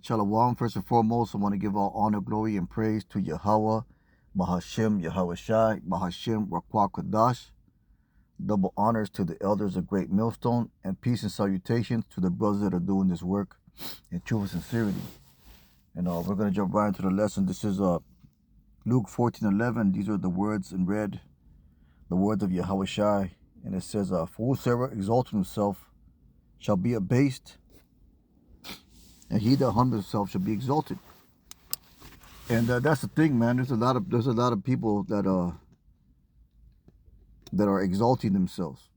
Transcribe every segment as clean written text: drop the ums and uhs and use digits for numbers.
Shalom. First and foremost, I want to give all honor, glory, and praise to Yahweh, Bahashem, Yahweh Shai, Bahashem, Rakwah Kadash. Double honors to the elders of Great Millstone, and peace and salutations to the brothers that are doing this work in truth and sincerity. And we're going to jump right into the lesson. This is Luke 14:11. These are the words in red, the words of Yahweh Shai. And it says, For whosoever exalts himself shall be abased, and he that humbles himself shall be exalted. And that's the thing, man. There's a lot of people that are exalting themselves,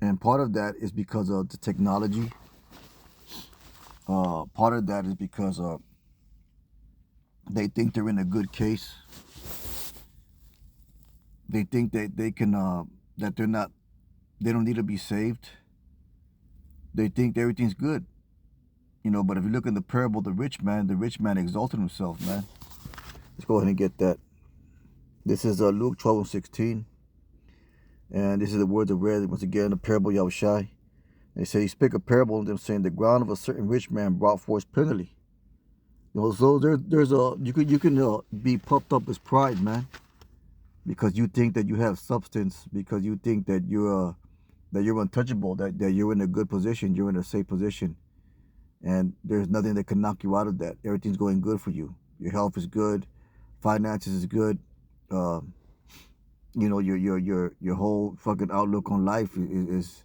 and part of that is because of the technology. Part of that is because they think they're in a good case. They think that they can that they're not. They don't need to be saved. They think everything's good, But if you look in the parable of the rich man exalted himself, man. Let's go ahead and get that. This is Luke 12:16. And this is the words of red, once again, the parable of Yahushai. They say he spake a parable of them, saying, the ground of a certain rich man brought forth plenty. So there's you can be puffed up with pride, man, because you think that you have substance, because you think that you're untouchable, that you're in a good position, you're in a safe position, and there's nothing that can knock you out of that. Everything's going good for you. Your health is good, finances is good. Your whole fucking outlook on life is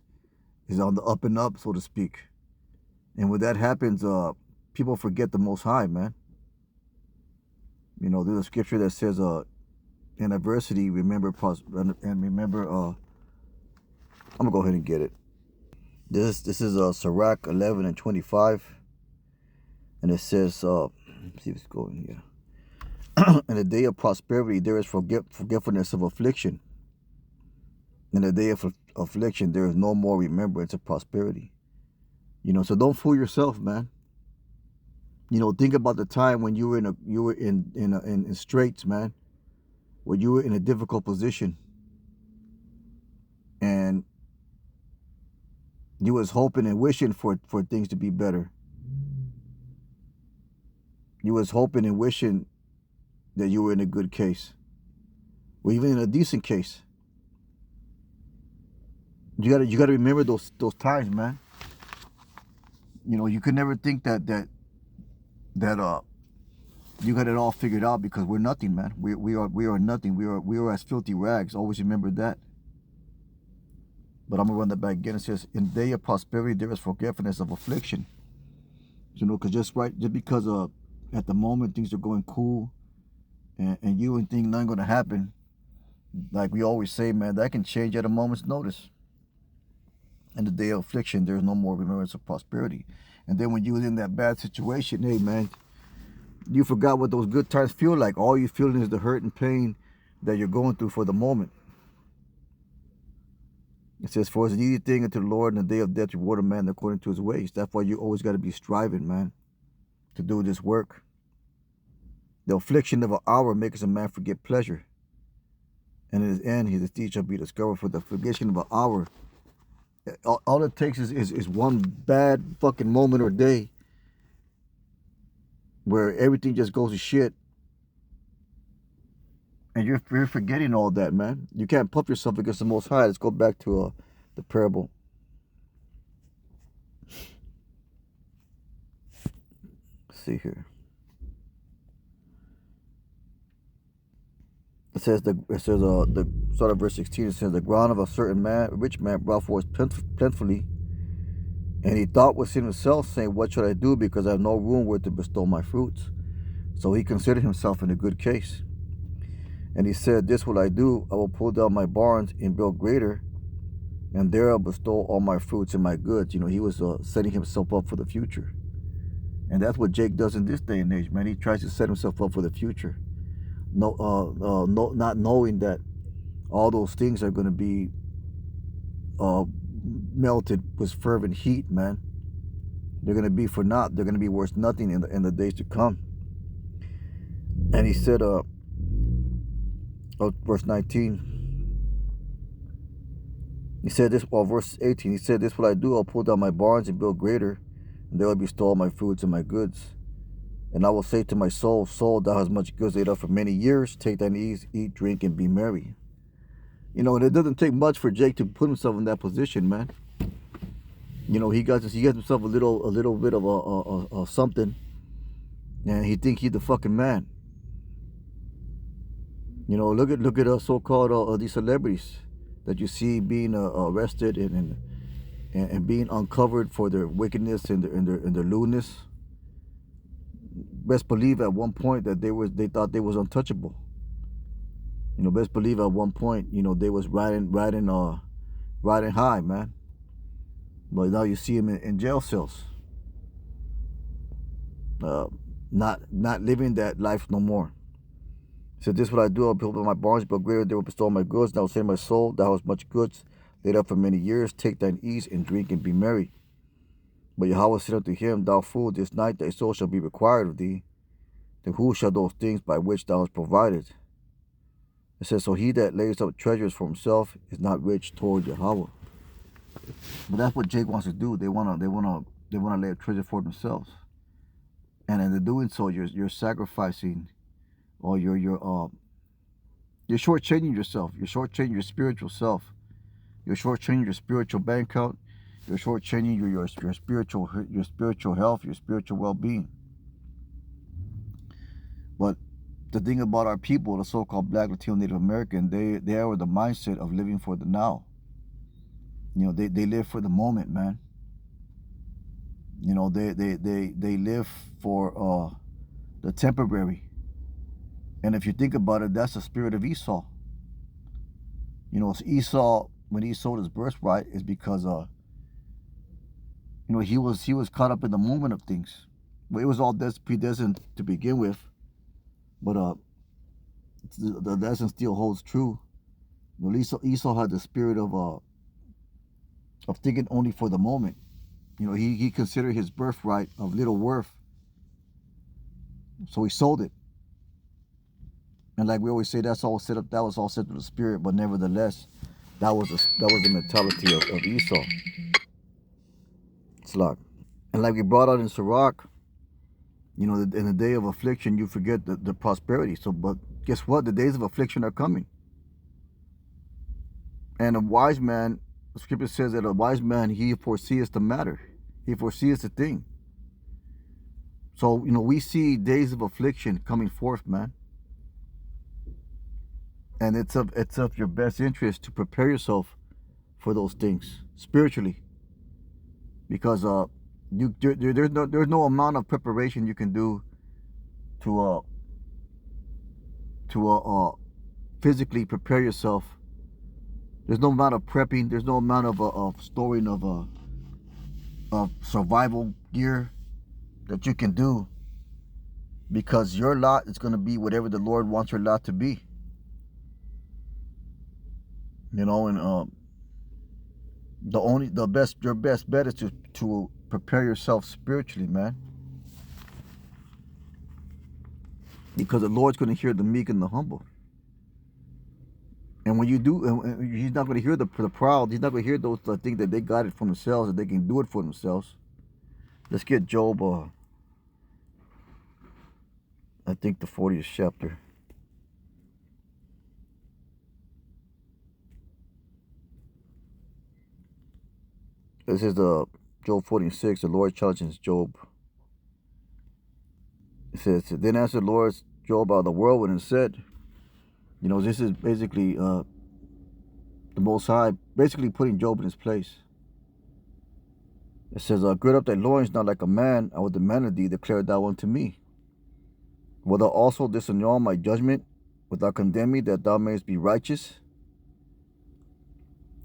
on the up and up, so to speak. And when that happens, people forget the Most High, man. There's a scripture that says, in adversity, remember, I'm gonna go ahead and get it. This is Sirach 11:25, and it says, let's see if it's going here. In the day of prosperity, there is forgetfulness of affliction. In the day of affliction, there is no more remembrance of prosperity. So don't fool yourself, man. Think about the time when you were in straits, man, when you were in a difficult position, and you was hoping and wishing for things to be better. You was hoping and wishing that you were in a good case, or even in a decent case. You gotta remember those times, man. You could never think that you got it all figured out, because we're nothing, man. We are nothing. We are as filthy rags. Always remember that. But I'm gonna run that back again. It says, in the day of prosperity there is forgetfulness of affliction. Because just because at the moment things are going cool, and you think nothing gonna happen, like we always say, man, that can change at a moment's notice. In the day of affliction, there's no more remembrance of prosperity. And then when you was in that bad situation, hey, man, you forgot what those good times feel like. All you're feeling is the hurt and pain that you're going through for the moment. It says, for it's an easy thing unto the Lord in the day of death reward a man according to his ways. That's why you always got to be striving, man, to do this work. The affliction of an hour makes a man forget pleasure, and in his end his deed shall be discovered. For the affliction of an hour, all it takes is one bad fucking moment or day where everything just goes to shit, and you're forgetting all that, man. You can't puff yourself against the Most High. Let's go back to the parable. Let's see here. It says the start of verse 16. It says, the ground of a certain rich man brought forth plentifully, and he thought within himself, saying, what should I do, because I have no room where to bestow my fruits? So he considered himself in a good case. And he said, this will I do, I will pull down my barns and build greater, and there I'll bestow all my fruits and my goods. He was setting himself up for the future. And that's what Jake does in this day and age, man. He tries to set himself up for the future. Not knowing that all those things are going to be melted with fervent heat, man. They're going to be for naught. They're going to be worth nothing in the days to come. And he said, verse 19, he said this, verse 18, he said, this will I do, I'll pull down my barns and build greater, and they will bestow all my fruits and my goods. And I will say to my soul, soul, thou hast much goods laid up for many years. Take thine ease, eat, drink, and be merry. You know, and it doesn't take much for Jake to put himself in that position, man. You know, he gets himself a little bit of a something, and he think he's the fucking man. You know, look at so-called these celebrities that you see being arrested and being uncovered for their wickedness and their lewdness. Best believe at one point that they thought they was untouchable. You know, best believe at one point, you know, they was riding high, man. But now you see him in jail cells, not living that life no more. So this is what I do. I'll build up my barns, but greater they will bestow my goods. Now say my soul, thou hast much goods laid up for many years. Take thine ease and drink and be merry. But Yahweh said unto him, Thou fool, this night thy soul shall be required of thee. Then who shall those things by which thou hast provided? It says, so he that lays up treasures for himself is not rich toward Yahweh. But that's what Jake wants to do. They wanna lay up treasure for themselves, and in doing so, you're sacrificing, or you're shortchanging yourself. You're shortchanging your spiritual self. You're shortchanging your spiritual bank account. You're shortchanging your spiritual health, your spiritual well-being. But the thing about our people, the so-called Black, Latino, Native American, they are the mindset of living for the now. You know, they live for the moment, man. You know, they live for the temporary. And if you think about it, that's the spirit of Esau. You know, Esau, when he sold his birthright, is because you know, he was caught up in the moment of things. But it was all predestined to begin with. But the lesson still holds true. You know, Esau had the spirit of thinking only for the moment. You know, he considered his birthright of little worth, so he sold it. And like we always say, that was all set to the spirit. But nevertheless, that was the mentality of Esau. It's like, and like we brought out in Sirach, you know, in the day of affliction, you forget the prosperity. So, but guess what? The days of affliction are coming. And a wise man, the scripture says that a wise man, he foresees the matter. He foresees the thing. So, you know, we see days of affliction coming forth, man. And it's of your best interest to prepare yourself for those things spiritually, because there's no amount of preparation you can do to physically prepare yourself. There's no amount of prepping. There's no amount of storing of survival gear that you can do, because your lot is going to be whatever the Lord wants your lot to be. You know, and your best bet is to prepare yourself spiritually, man, because the Lord's going to hear the meek and the humble. And when you do, he's not going to hear the proud. He's not going to hear those that think that they got it for themselves, that they can do it for themselves. Let's get Job, I think the 40th chapter. This is Job 46. The Lord challenges Job. It says, then answered the Lord Job out of the whirlwind and said, you know, this is basically the Most High basically putting Job in his place. It says, gird up thy loins, not like a man, I will demand of thee, declare thou unto me. Wilt thou also disannul my judgment? Wilt thou condemn me, that thou mayest be righteous?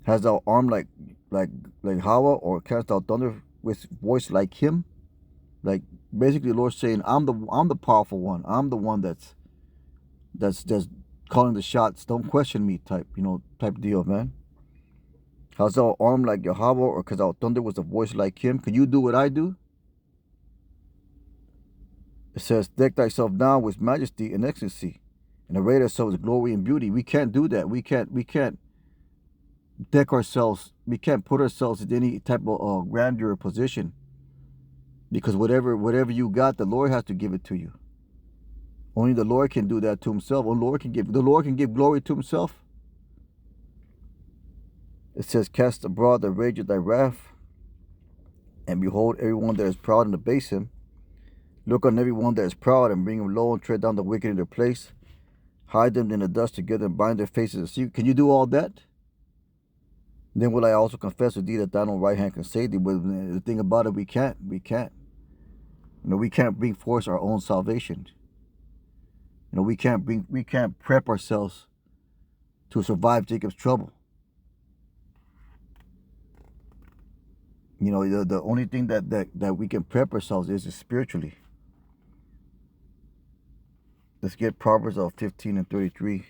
Hast thou arm like Hava, or canst thou thunder with voice like him? Like basically the Lord's saying, I'm the powerful one. I'm the one that's calling the shots. Don't question me, type deal, man. Hast thou arm like Yahweh, or canst thou thunder with a voice like him? Can you do what I do? It says, deck thyself down with majesty and excellency, and array thyself with glory and beauty. We can't do that. We can't deck ourselves. We can't put ourselves in any type of grandeur position Because whatever you got, the Lord has to give it to you. Only the Lord can do that to himself. Only the Lord can give glory to himself. It says, cast abroad the rage of thy wrath, and behold everyone that is proud and abase him. Look on everyone that is proud, and bring him low, and tread down the wicked in their place. Hide them in the dust together, and bind their faces in secret. Can you do all that? Then will I also confess with thee that thine own right hand can save thee. But the thing about it, we can't. We can't bring forth our own salvation. We can't prep ourselves to survive Jacob's trouble. The only thing that we can prep ourselves is spiritually. Let's get Proverbs 15 and 33.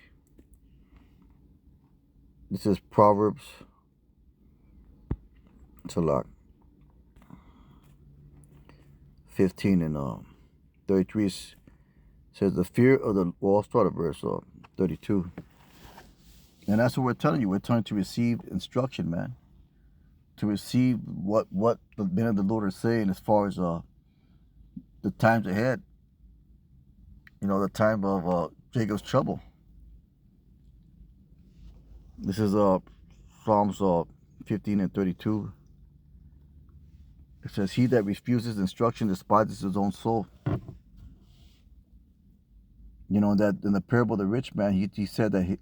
This is Proverbs. It's a lot. 15 and 33 says the fear of the. Well, I'll start at verse 32. And that's what we're telling you. We're trying to receive instruction, man. To receive what the men of the Lord are saying as far as the times ahead. The time of Jacob's trouble. This is Psalms 15 and 32. It says, he that refuses instruction despises his own soul. That in the parable of the rich man, he said that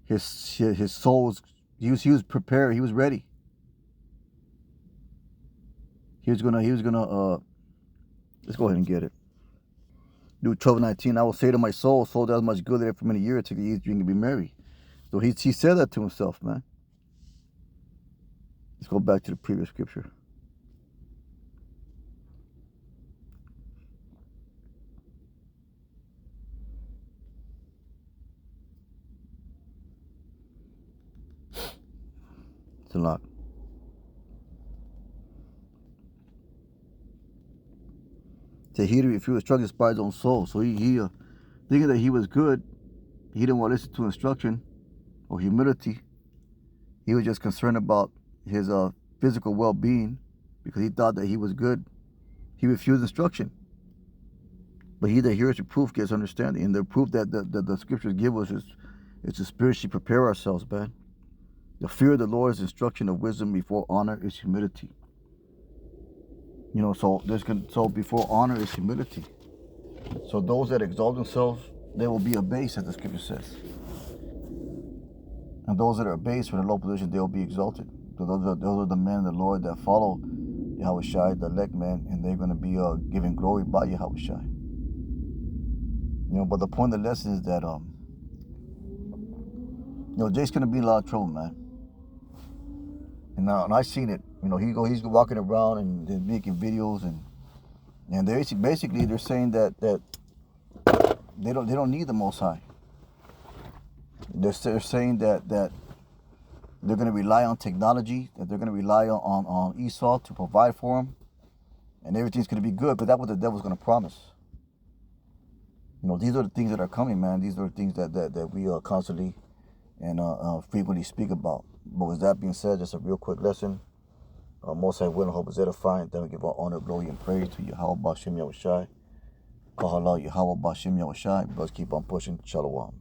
his soul was, he was prepared, he was ready. He was gonna let's go ahead and get it. Luke 12:19, I will say to my soul that is much good there for many years, take the ease, drink, and be merry. So he said that to himself, man. Let's go back to the previous scripture. It's a lot. Say he refused instruction by his own soul. So he thinking that he was good, he didn't want to listen to instruction or humility. He was just concerned about his physical well-being because he thought that he was good. He refused instruction. But he that hears reproof gets understanding. And the proof that the scriptures give us is to spiritually prepare ourselves, man. The fear of the Lord is instruction of wisdom. Before honor is humility. So before honor is humility. So those that exalt themselves, they will be abased, as the scripture says. And those that are abased from a low position, they will be exalted. So those are the men of the Lord that follow Yahushai, the elect men, and they're going to be given glory by Yahushai. But the point of the lesson is that Jay's going to be in a lot of trouble, man. And I've seen it. He's walking around and making videos, and they're basically saying that they don't need the Most High. They're saying that they're going to rely on technology, that they're going to rely on Esau to provide for them, and everything's going to be good. But that's what the devil's going to promise. These are the things that are coming, man. These are the things that we constantly and frequently speak about. But with that being said, just a real quick lesson. Most High will and hope is edifying. Then we give our honor, glory, and praise to Yahweh Bashim Yahushai. Kahala Yahweh Bashim Yahushai. Let's keep on pushing. Shalom.